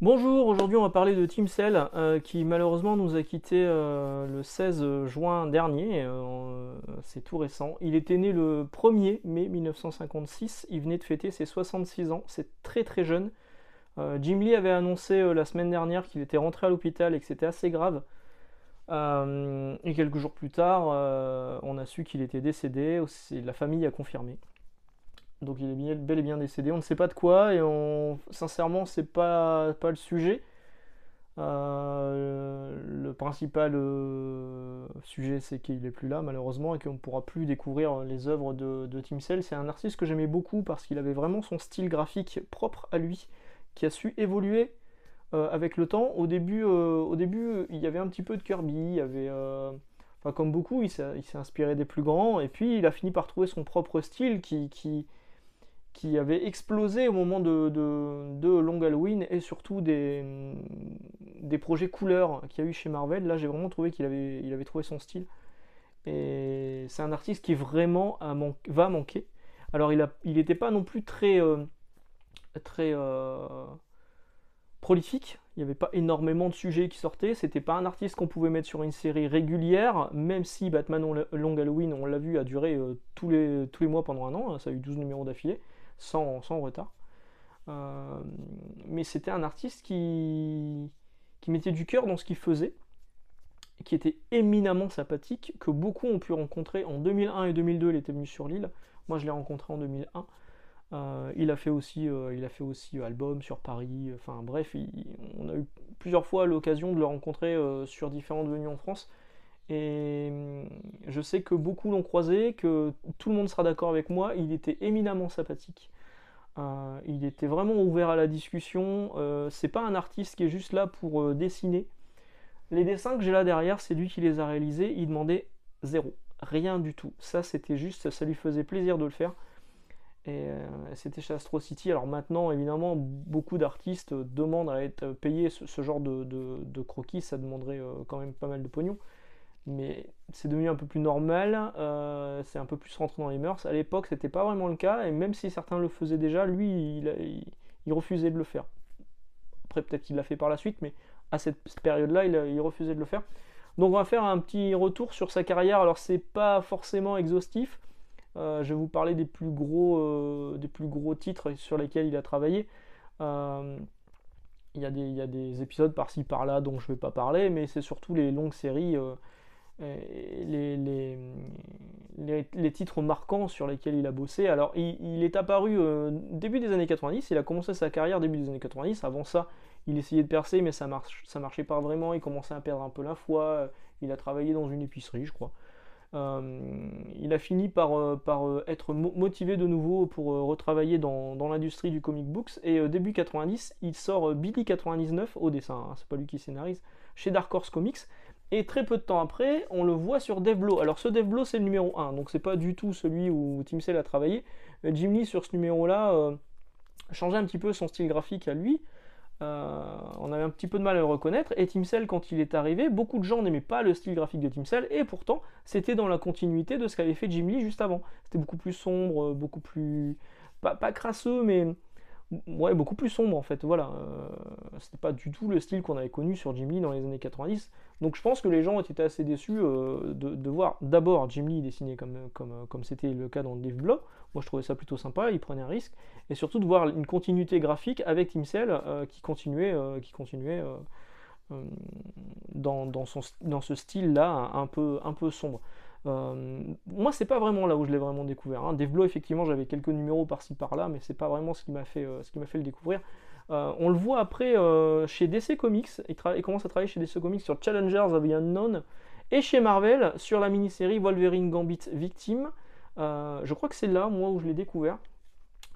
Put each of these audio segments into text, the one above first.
Bonjour, aujourd'hui on va parler de Team Cell qui malheureusement nous a quitté le 16 juin dernier, c'est tout récent. Il était né le 1er mai 1956, il venait de fêter ses 66 ans, c'est très très jeune. Jim Lee avait annoncé la semaine dernière qu'il était rentré à l'hôpital et que c'était assez grave. Et quelques jours plus tard, on a su qu'il était décédé, la famille a confirmé. Donc il est bel et bien décédé, on ne sait pas de quoi et sincèrement c'est pas le sujet. Le principal sujet, c'est qu'il est plus là, malheureusement, et qu'on ne pourra plus découvrir les œuvres de Tim Cell. C'est un artiste que j'aimais beaucoup parce qu'il avait vraiment son style graphique propre à lui, qui a su évoluer avec le temps. Au début, il y avait un petit peu de Kirby, il y avait, enfin, comme beaucoup, il s'est inspiré des plus grands, et puis il a fini par trouver son propre style qui avait explosé au moment de Long Halloween et surtout des projets couleurs qu'il y a eu chez Marvel. Là, j'ai vraiment trouvé il avait trouvé son style. Et c'est un artiste qui vraiment va manquer. Alors, il n'était pas non plus très prolifique. Il n'y avait pas énormément de sujets qui sortaient. C'était pas un artiste qu'on pouvait mettre sur une série régulière, même si Batman Long Halloween, on l'a vu, a duré tous les mois pendant un an. Ça a eu 12 numéros d'affilée, sans retard. Euh, mais c'était un artiste qui mettait du cœur dans ce qu'il faisait, qui était éminemment sympathique, que beaucoup ont pu rencontrer en 2001 et 2002. Il était venu sur l'île. Moi, je l'ai rencontré en 2001. Il a fait aussi album sur Paris. Enfin bref, on a eu plusieurs fois l'occasion de le rencontrer sur différentes venues en France. Et je sais que beaucoup l'ont croisé, que tout le monde sera d'accord avec moi. Il était éminemment sympathique. Il était vraiment ouvert à la discussion. C'est pas un artiste qui est juste là pour dessiner. Les dessins que j'ai là derrière, c'est lui qui les a réalisés. Il demandait zéro, rien du tout. Ça, c'était juste, ça lui faisait plaisir de le faire. Et c'était chez Astro City. Alors maintenant, évidemment, beaucoup d'artistes demandent à être payés ce genre de croquis. Ça demanderait quand même pas mal de pognon. Mais c'est devenu un peu plus normal. C'est un peu plus rentré dans les mœurs. À l'époque, c'était pas vraiment le cas. Et même si certains le faisaient déjà, lui, il refusait de le faire. Après, peut-être qu'il l'a fait par la suite, mais à cette période-là, il refusait de le faire. Donc, on va faire un petit retour sur sa carrière. Alors, c'est pas forcément exhaustif. Je vais vous parler des plus gros titres sur lesquels il a travaillé. Euh, il y a des épisodes par-ci par-là dont je ne vais pas parler, mais c'est surtout les longues séries, les titres marquants sur lesquels il a bossé. Alors, il est apparu début des années 90, il a commencé sa carrière début des années 90. Avant ça, il essayait de percer, mais ça marchait pas vraiment. Il commençait à perdre un peu la foi. Il a travaillé dans une épicerie, je crois. Il a fini par être motivé de nouveau pour retravailler dans l'industrie du comic books. Et début 90, il sort Billy 99 au dessin, hein, c'est pas lui qui scénarise, chez Dark Horse Comics. Et très peu de temps après, on le voit sur Devlo. Alors ce Devlo, c'est le numéro 1, donc c'est pas du tout celui où Tim Sale a travaillé. Jim Lee, sur ce numéro-là, changeait un petit peu son style graphique à lui. On avait un petit peu de mal à le reconnaître. Et Tim Cell, quand il est arrivé, beaucoup de gens n'aimaient pas le style graphique de Tim Cell, et pourtant, c'était dans la continuité de ce qu'avait fait Jim Lee juste avant. C'était beaucoup plus sombre, beaucoup plus. Pas crasseux, mais. Ouais, beaucoup plus sombre en fait. Voilà. C'était pas du tout le style qu'on avait connu sur Jim Lee dans les années 90. Donc je pense que les gens étaient assez déçus de voir d'abord Jim Lee dessiné comme c'était le cas dans le Dave Blow. Moi je trouvais ça plutôt sympa, il prenait un risque. Et surtout de voir une continuité graphique avec Tim Cell qui continuait euh, dans ce style-là un peu sombre. Moi, c'est pas vraiment là où je l'ai vraiment découvert. Hein. Dave Blow, effectivement, j'avais quelques numéros par-ci par-là, mais c'est pas vraiment ce qui m'a fait le découvrir. On le voit après chez DC Comics. Il commence à travailler chez DC Comics sur Challengers of the Unknown et chez Marvel sur la mini-série Wolverine Gambit Victime. Je crois que c'est là, moi, où je l'ai découvert.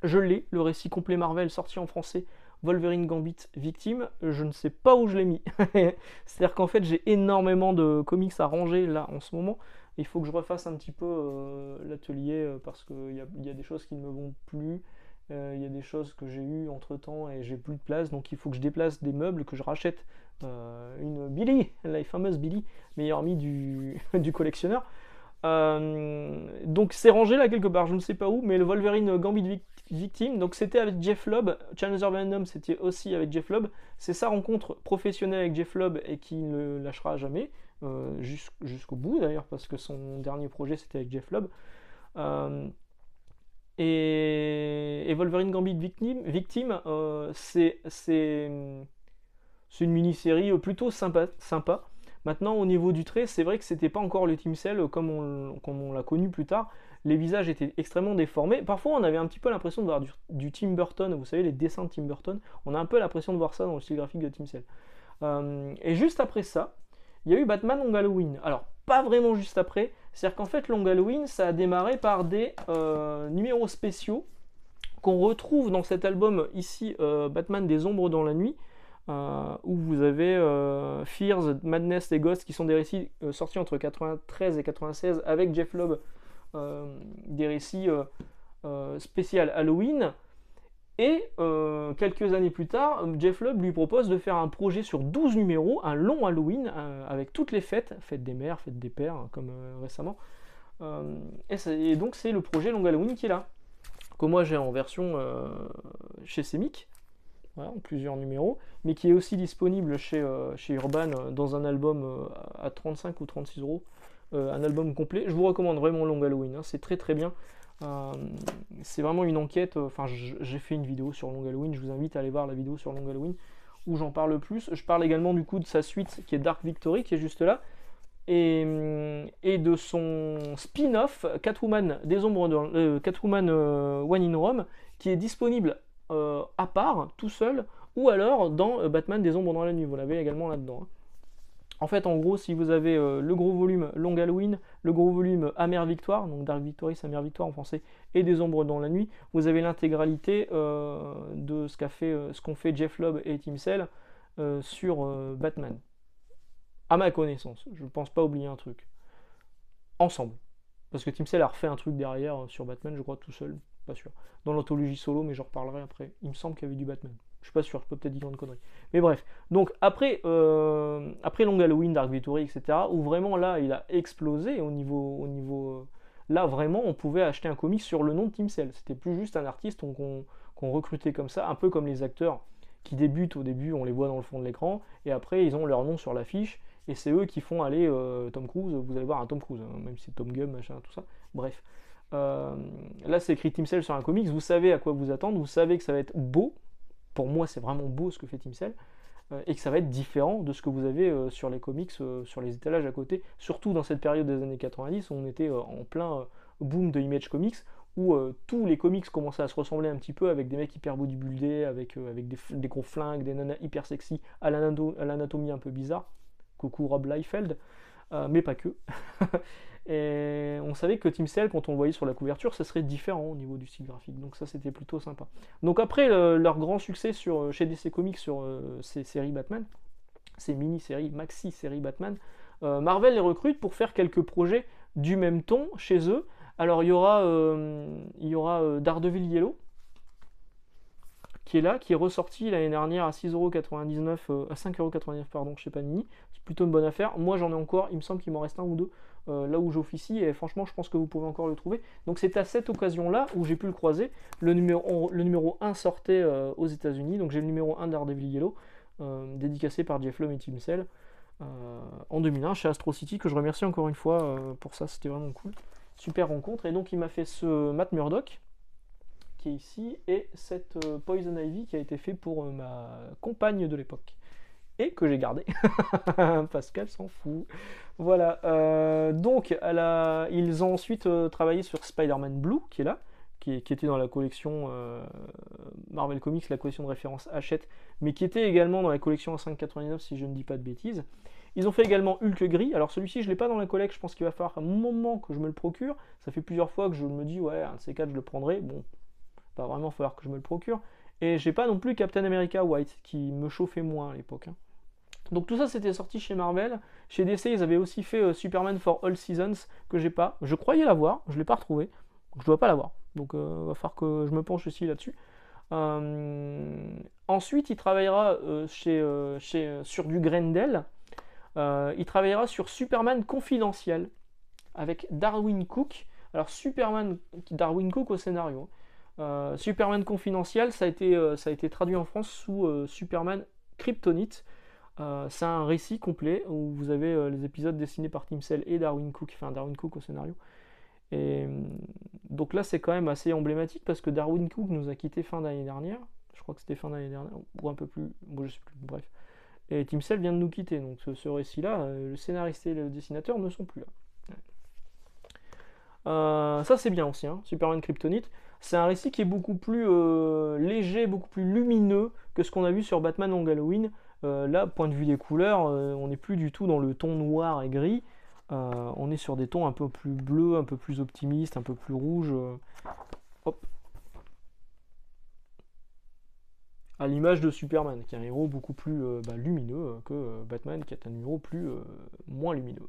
Je l'ai, le récit complet Marvel sorti en français, Wolverine Gambit Victime, je ne sais pas où je l'ai mis. C'est-à-dire qu'en fait, j'ai énormément de comics à ranger là en ce moment. Il faut que je refasse un petit peu l'atelier parce qu'il y a des choses qui ne me vont plus. Il y a des choses que j'ai eues entre temps et j'ai plus de place, donc il faut que je déplace des meubles, que je rachète une Billy, la fameuse Billy, meilleure amie du collectionneur. Donc c'est rangé là quelque part, je ne sais pas où, mais le Wolverine Gambit Victime, donc c'était avec Jeff Lubb, Challenger Venom c'était aussi avec Jeff Lubb, c'est sa rencontre professionnelle avec Jeff Lubb et qui ne lâchera jamais, jusqu'au bout d'ailleurs, parce que son dernier projet c'était avec Jeff Lubb. Euh, et Wolverine Gambit Victime, c'est une mini-série plutôt sympa. Maintenant, au niveau du trait, c'est vrai que c'était pas encore le Team Cell comme on l'a connu plus tard. Les visages étaient extrêmement déformés. Parfois, on avait un petit peu l'impression de voir du Tim Burton. Vous savez, les dessins de Tim Burton. On a un peu l'impression de voir ça dans le style graphique de Team Cell. Et juste après ça, il y a eu Batman Long Halloween. Alors, pas vraiment juste après. C'est-à-dire qu'en fait, Long Halloween, ça a démarré par des numéros spéciaux qu'on retrouve dans cet album ici, Batman des Ombres dans la Nuit. Où vous avez Fears, Madness et Ghost qui sont des récits sortis entre 93 et 96 avec Jeff Lubb, des récits spéciaux Halloween. Et quelques années plus tard, Jeff Lubb lui propose de faire un projet sur 12 numéros, un long Halloween avec toutes les fêtes, fête des mères, fête des pères, comme récemment. Et donc c'est le projet Long Halloween qui est là, que moi j'ai en version chez Semic. Voilà, en plusieurs numéros, mais qui est aussi disponible chez Urban dans un album à 35 ou 36 euros, un album complet. Je vous recommande vraiment Long Halloween, hein, c'est très très bien. C'est vraiment une enquête, enfin j'ai fait une vidéo sur Long Halloween, je vous invite à aller voir la vidéo sur Long Halloween où j'en parle plus. Je parle également du coup de sa suite qui est Dark Victory, qui est juste là, et de son spin-off Catwoman des Ombres Catwoman One in Rome, qui est disponible à part, tout seul, ou alors dans Batman des Ombres dans la Nuit, vous l'avez également là-dedans. Hein. En fait, en gros, si vous avez le gros volume Long Halloween, le gros volume Amère Victoire, donc Dark Victory, c'est Amère Victoire en français, et des Ombres dans la Nuit, vous avez l'intégralité de ce qu'ont fait Jeff Lubb et Tim Cell sur Batman. À ma connaissance, je ne pense pas oublier un truc. Ensemble. Parce que Tim Cell a refait un truc derrière sur Batman, je crois, tout seul. Pas sûr. Dans l'anthologie solo, mais j'en reparlerai après. Il me semble qu'il y avait du Batman. Je suis pas sûr, je peux peut-être dire une connerie. Mais bref. Donc après Long Halloween, Dark Victory, etc., où vraiment là, il a explosé au niveau là, vraiment, on pouvait acheter un comic sur le nom de Tim Cell. C'était plus juste un artiste qu'on recrutait comme ça, un peu comme les acteurs qui débutent au début, on les voit dans le fond de l'écran, et après, ils ont leur nom sur l'affiche, et c'est eux qui font aller Tom Cruise, vous allez voir un Tom Cruise, hein, même si c'est Tom Gunn, machin, tout ça. Bref. Là, c'est écrit Tim Cell sur un comics, vous savez à quoi vous attendre, vous savez que ça va être beau. Pour moi, c'est vraiment beau ce que fait Tim Cell, et que ça va être différent de ce que vous avez sur les comics, sur les étalages à côté, surtout dans cette période des années 90 où on était en plein boom de Image Comics, où tous les comics commençaient à se ressembler un petit peu avec des mecs hyper bodybuildés, avec des gros flingues, des nanas hyper sexy, à l'anatomie un peu bizarre. Coucou Rob Liefeld, mais pas que. Et on savait que Tim Cell, quand on le voyait sur la couverture, ça serait différent au niveau du style graphique. Donc ça, c'était plutôt sympa. Donc après leur grand succès chez DC Comics sur ces séries Batman, ces mini-séries, maxi-séries Batman, Marvel les recrute pour faire quelques projets du même ton chez eux. Alors il y aura Daredevil Yellow, qui est là, qui est ressorti l'année dernière à 6,99€, à 5,99€, pardon, chez Panini. C'est plutôt une bonne affaire. Moi j'en ai encore, il me semble qu'il m'en reste un ou deux là où j'officie, et franchement je pense que vous pouvez encore le trouver. Donc c'est à cette occasion-là où j'ai pu le croiser. Le numéro 1 sortait aux États-Unis, donc j'ai le numéro 1 Daredevil Yellow, dédicacé par Jeff Lubb et Tim Cell, en 2001 chez Astro City, que je remercie encore une fois pour ça, c'était vraiment cool. Super rencontre, et donc il m'a fait ce Matt Murdock, qui est ici, et cette Poison Ivy qui a été fait pour ma compagne de l'époque, et que j'ai gardé, parce qu'elle s'en fout. Voilà, donc ils ont ensuite travaillé sur Spider-Man Blue, qui est là, qui était dans la collection Marvel Comics, la collection de référence Hachette, mais qui était également dans la collection à 5,99 si je ne dis pas de bêtises. Ils ont fait également Hulk Gris. Alors celui-ci, je ne l'ai pas dans la collection, je pense qu'il va falloir un moment que je me le procure. Ça fait plusieurs fois que je me dis, ouais, un de ces quatre, je le prendrai. Bon, va vraiment falloir que je me le procure. Et j'ai pas non plus Captain America White, qui me chauffait moins à l'époque. Hein. Donc tout ça, c'était sorti chez Marvel. Chez DC, ils avaient aussi fait Superman for All Seasons, que j'ai pas. Je croyais l'avoir, je l'ai pas retrouvé. Je dois pas l'avoir. Donc va falloir que je me penche aussi là-dessus. Ensuite, il travaillera sur du Grendel. Il travaillera sur Superman Confidentiel, avec Darwin Cook. Alors Superman, Darwin Cook au scénario. Superman Confidential, ça a été traduit en France sous Superman Kryptonite. C'est un récit complet où vous avez les épisodes dessinés par Tim Sale et Darwin Cook, enfin Darwin Cook au scénario. Et donc là, c'est quand même assez emblématique parce que Darwin Cook nous a quitté fin d'année dernière. Je crois que c'était fin d'année dernière, ou un peu plus, bon, je sais plus, bref. Et Tim Sale vient de nous quitter, donc ce récit-là, le scénariste et le dessinateur ne sont plus là. Ça c'est bien aussi, hein, Superman Kryptonite. C'est un récit qui est beaucoup plus léger, beaucoup plus lumineux que ce qu'on a vu sur Batman Long Halloween. Là, point de vue des couleurs, on n'est plus du tout dans le ton noir et gris. On est sur des tons un peu plus bleus, un peu plus optimistes, un peu plus rouges. Hop. À l'image de Superman, qui est un héros beaucoup plus lumineux que Batman, qui est un héros moins lumineux.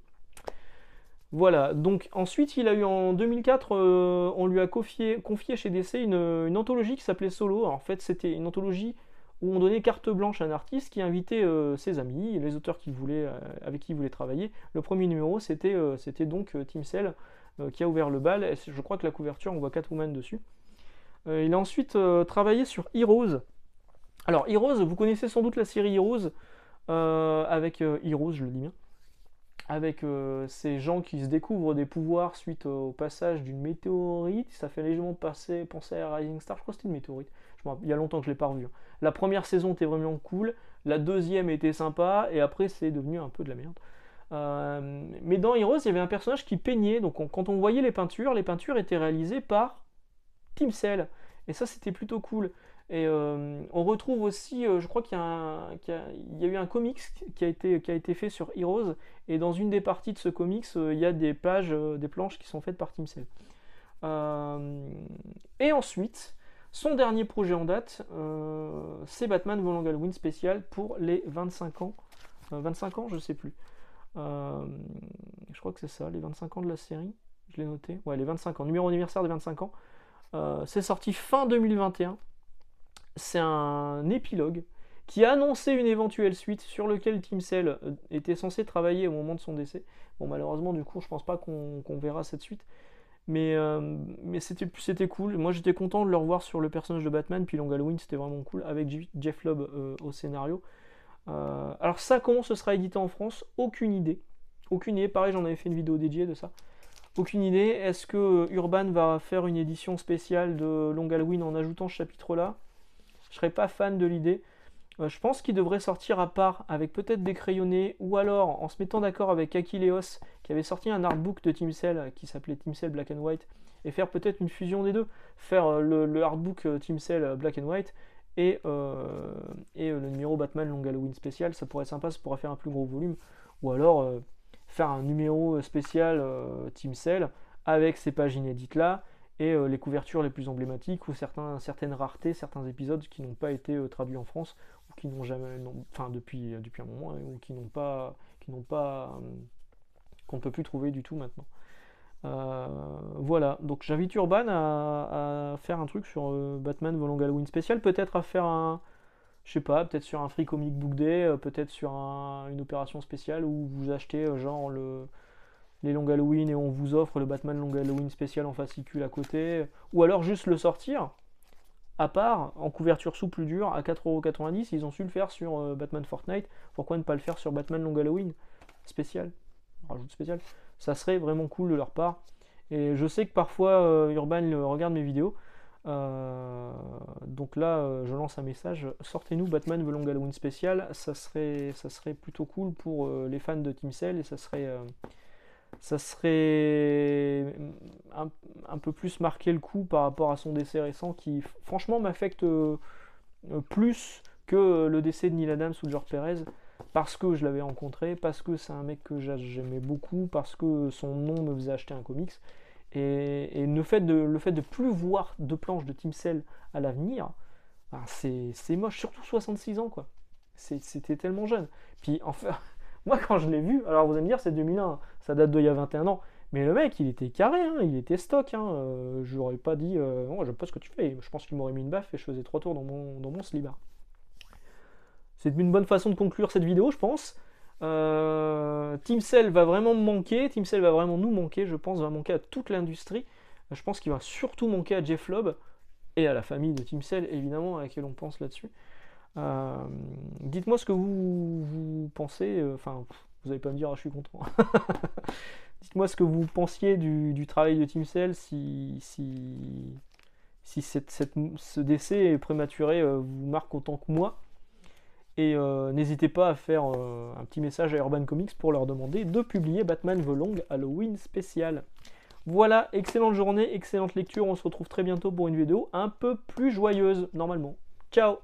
Voilà, donc ensuite il a eu en 2004, on lui a confié chez DC une anthologie qui s'appelait Solo. Alors, en fait, c'était une anthologie où on donnait carte blanche à un artiste qui invitait ses amis, les auteurs avec qui il voulait travailler. Le premier numéro, c'était donc Tim Sale qui a ouvert le bal. Et je crois que la couverture, on voit Catwoman dessus. Il a ensuite travaillé sur Heroes. Alors Heroes, vous connaissez sans doute la série Heroes, avec Heroes, je le dis bien, avec ces gens qui se découvrent des pouvoirs suite au passage d'une météorite. Ça fait légèrement penser à Rising Star, je crois que c'était une météorite. Il y a longtemps que je ne l'ai pas revu. La première saison était vraiment cool, la deuxième était sympa, et après c'est devenu un peu de la merde. Mais dans Heroes, il y avait un personnage qui peignait, donc quand on voyait les peintures étaient réalisées par Tim Sale, et ça c'était plutôt cool. Et on retrouve aussi, je crois qu'il y a eu un comics qui a été fait sur Heroes, et dans une des parties de ce comics, il y a des pages, des planches qui sont faites par Tim Sale. Et ensuite, son dernier projet en date, c'est Batman The Long Halloween spécial pour les 25 ans. 25 ans, je sais plus. Je crois que c'est ça, les 25 ans de la série. Je l'ai noté. Ouais, les 25 ans, numéro anniversaire des 25 ans. C'est sorti fin 2021. C'est un épilogue qui a annoncé une éventuelle suite sur lequel Tim Sale était censé travailler au moment de son décès. Bon, malheureusement, du coup, je pense pas qu'on verra cette suite. Mais c'était cool. Moi, j'étais content de le revoir sur le personnage de Batman. Puis Long Halloween, c'était vraiment cool avec Jeff Loeb au scénario. Alors ça, comment ce sera édité en France? Aucune idée. Aucune idée. Pareil, j'en avais fait une vidéo dédiée de ça. Aucune idée. Est-ce que Urban va faire une édition spéciale de Long Halloween en ajoutant ce chapitre-là? Je serais pas fan de l'idée. Je pense qu'il devrait sortir à part avec peut-être des crayonnés, ou alors en se mettant d'accord avec Akileos qui avait sorti un artbook de Tim Sale qui s'appelait Tim Sale Black and White, et faire peut-être une fusion des deux. Faire le artbook Tim Sale Black and White et le numéro Batman Long Halloween spécial. Ça pourrait être sympa, ça pourrait faire un plus gros volume. Ou alors faire un numéro spécial Tim Sale avec ces pages inédites là, et les couvertures les plus emblématiques, ou certaines raretés, certains épisodes qui n'ont pas été traduits en France, ou qui n'ont jamais, enfin depuis un moment, ou qu'on ne peut plus trouver du tout maintenant. Voilà, donc j'invite Urban à faire un truc sur Batman The Long Halloween spécial, peut-être à faire je sais pas, peut-être sur un Free Comic Book Day, peut-être sur une opération spéciale où vous achetez genre les Long Halloween et on vous offre le Batman Long Halloween spécial en fascicule à côté, ou alors juste le sortir à part, en couverture souple ou dure, à 4,90€. Ils ont su le faire sur Batman Fortnite, pourquoi ne pas le faire sur Batman Long Halloween spécial, rajout spécial. Ça serait vraiment cool de leur part. Et je sais que parfois Urban regarde mes vidéos, donc là je lance un message: sortez-nous Batman The Long Halloween spécial. Ça serait plutôt cool pour les fans de Tim Sale, et ça serait un peu plus marquer le coup par rapport à son décès récent, qui franchement m'affecte plus que le décès de Neil Adams ou George Perez, parce que je l'avais rencontré, parce que c'est un mec que j'aimais beaucoup, parce que son nom me faisait acheter un comics, et le fait de plus voir de planches de Tim Sale à l'avenir, ben c'est moche, surtout 66 ans quoi. C'était tellement jeune. Puis enfin, moi quand je l'ai vu, alors vous allez me dire c'est 2001, ça date d'il y a 21 ans, mais le mec il était carré, hein, il était stock, hein, je n'aurais pas dit oh, j'aime pas ce que tu fais, je pense qu'il m'aurait mis une baffe et je faisais 3 tours dans mon slibard. C'est une bonne façon de conclure cette vidéo, je pense. Team Cell va vraiment me manquer, Team Cell va vraiment nous manquer, je pense, va manquer à toute l'industrie. Je pense qu'il va surtout manquer à Jeff Lobb et à la famille de Team Cell, évidemment, à laquelle on pense là-dessus. Euh, Dites-moi ce que vous pensez, enfin, vous allez pas me dire, ah, je suis content. Dites-moi ce que vous pensiez du travail de Team Cell, si ce décès prématuré vous marque autant que moi. Et n'hésitez pas à faire un petit message à Urban Comics pour leur demander de publier Batman The Long Halloween spécial. Voilà, excellente journée, excellente lecture, on se retrouve très bientôt pour une vidéo un peu plus joyeuse, normalement. Ciao!